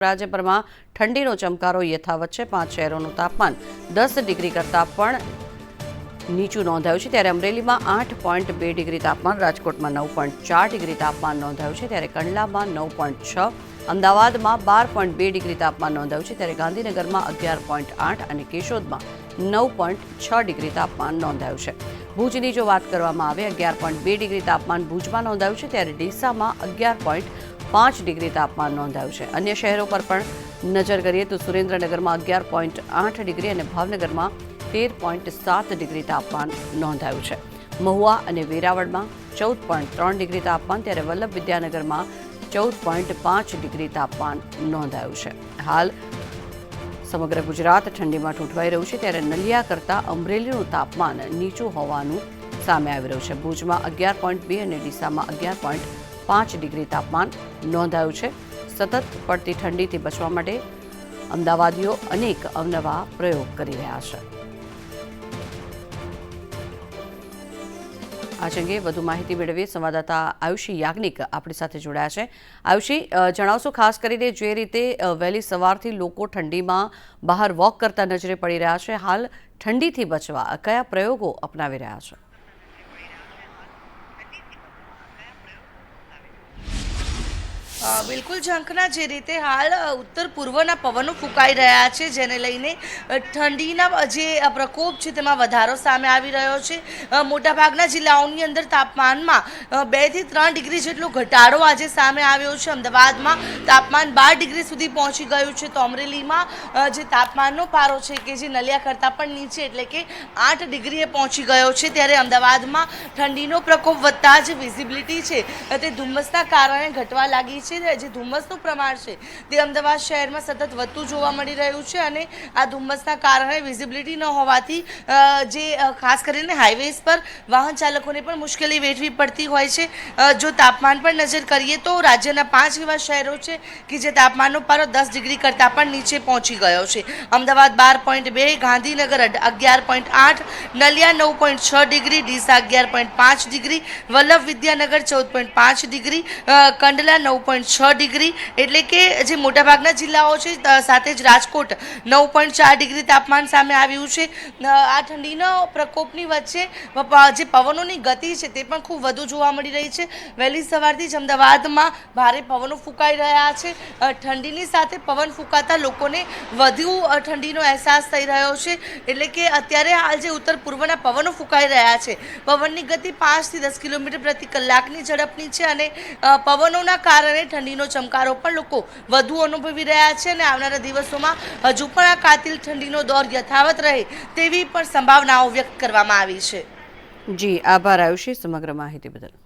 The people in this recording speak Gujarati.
રાજ્યભરમાં ઠંડીનો ચમકારો યથાવત છે। 5 શહેરોનું તાપમાન 10 ડિગ્રી કરતાં પણ નીચું નોંધાયું છે। ત્યારે અમરેલીમાં 8.2 ડિગ્રી તાપમાન, રાજકોટમાં 9.4 ડિગ્રી તાપમાન નોંધાયું છે। ત્યારે કંડલામાં 9.6, અમદાવાદમાં 12.2 ડિગ્રી તાપમાન નોંધાયું છે। ત્યારે ગાંધીનગરમાં 11.8 અને કેશોદમાં 9.6 ડિગ્રી તાપમાન નોંધાયું છે। ભુજની જો વાત કરવામાં આવે 11.2 ડિગ્રી તાપમાન ભુજમાં નોંધાયું છે। ત્યારે ડીસામાં 11.5 ડિગ્રી તાપમાન નોંધાયું છે। અન્ય શહેરો પર પણ નજર કરીએ તો સુરેન્દ્રનગરમાં 11.8 ડિગ્રી અને ભાવનગરમાં 13.7 ડિગ્રી તાપમાન નોંધાયું છે। મહુવા અને વેરાવળમાં 14.3 ડિગ્રી તાપમાન, ત્યારે વલ્લભ વિદ્યાનગરમાં 14.5 ડિગ્રી તાપમાન નોંધાયું છે। હાલ સમગ્ર ગુજરાત ઠંડીમાં ઠૂંઠવાઈ રહ્યું છે। ત્યારે નલિયા કરતાં અમરેલીનું તાપમાન નીચું હોવાનું સામે આવી રહ્યું છે। ભુજમાં 11.2 અને ડીસામાં 11.5 ડિગ્રી તાપમાન નોંધાયું છે। સતત પડતી ઠંડીથી બચવા માટે અમદાવાદીઓ અનેક અવનવા પ્રયોગ કરી રહ્યા છે। આ અંગે વધુ માહિતી મેળવીએ સંવાદદાતા આયુષી યાજ્ઞિક આપણી સાથે જોડાયા છે। આયુષી, જણાવશો ખાસ કરીને જે રીતે વહેલી સવારથી લોકો ઠંડીમાં બહાર વોક કરતા નજરે પડી રહ્યા છે, હાલ ઠંડીથી બચવા કયા પ્રયોગો અપનાવી રહ્યા છે? બિલકુલ ઝંખના, જે રીતે હાલ ઉત્તર પૂર્વના પવનો ફૂંકાઈ રહ્યા છે, જેને લઈને ઠંડીના જે પ્રકોપ છે તેમાં વધારો સામે આવી રહ્યો છે। મોટાભાગના જિલ્લાઓની અંદર તાપમાનમાં 2 થી 3 ડિગ્રી જેટલો ઘટાડો આજે સામે આવ્યો છે। અમદાવાદમાં તાપમાન 12 ડિગ્રી સુધી પહોંચી ગયું છે, તો અમરેલીમાં જે તાપમાનનો પારો છે કે જે નલિયા કરતાં પણ નીચે એટલે કે 8 ડિગ્રીએ પહોંચી ગયો છે। ત્યારે અમદાવાદમાં ઠંડીનો પ્રકોપ વધતા જે વિઝિબિલિટી છે તે ધુમ્મસના કારણે ઘટવા લાગી છે। જે ધુમ્મસનું પ્રમાણ છે તે અમદાવાદ શહેરમાં સતત વધતું જોવા મળી રહ્યું છે અને આ ધુમ્મસના કારણે વિઝિબિલિટી ન હોવાથી જે ખાસ કરીને હાઈવેઝ પર વાહન ચાલકોને પણ મુશ્કેલી વેઠવી પડતી હોય છે। જો તાપમાન પર નજર કરીએ તો રાજ્યના 5 એવા શહેરો છે કે જે તાપમાનનો પારો 10 ડિગ્રી કરતાં પણ નીચે પહોંચી ગયો છે। Ahmedabad 12.2, Gandhinagar 11.8, Naliya 9.6 degree, Deesa 11.5 degree, Vallabh Vidyanagar 14.5 degree, Kandla 9.6 degree એટલે કે જે મોટાભાગના જિલ્લાઓ છે, સાથે જ રાજકોટ 9.4 ડિગ્રી તાપમાન સામે આવ્યું છે। આ ઠંડીના પ્રકોપની વચ્ચે જે પવનોની ગતિ છે તે પણ ખૂબ વધુ જોવા મળી રહી છે। વહેલી સવારથી જ અમદાવાદમાં ભારે પવનો ફૂંકાઈ રહ્યા છે। ઠંડીની સાથે પવન ફૂંકાતા લોકોને વધુ ઠંડીનો અહેસાસ થઈ રહ્યો છે, એટલે કે અત્યારે હાલ જે ઉત્તર પૂર્વના પવનો ફૂંકાઈ રહ્યા છે, પવનની ગતિ 5 થી 10 કિલોમીટર પ્રતિ કલાકની ઝડપની છે અને પવનોના કારણે ઠંડીનો ચમકારો પણ લોકો વધુ અનુભવી રહ્યા છે અને આવનારા દિવસોમાં હજુ પણ આ કાતિલ ઠંડીનો દોર યથાવત રહે તેવી પણ સંભાવનાઓ વ્યક્ત કરવામાં આવી છે। જી, આભાર આયુષી સમગ્ર માહિતી બદલ।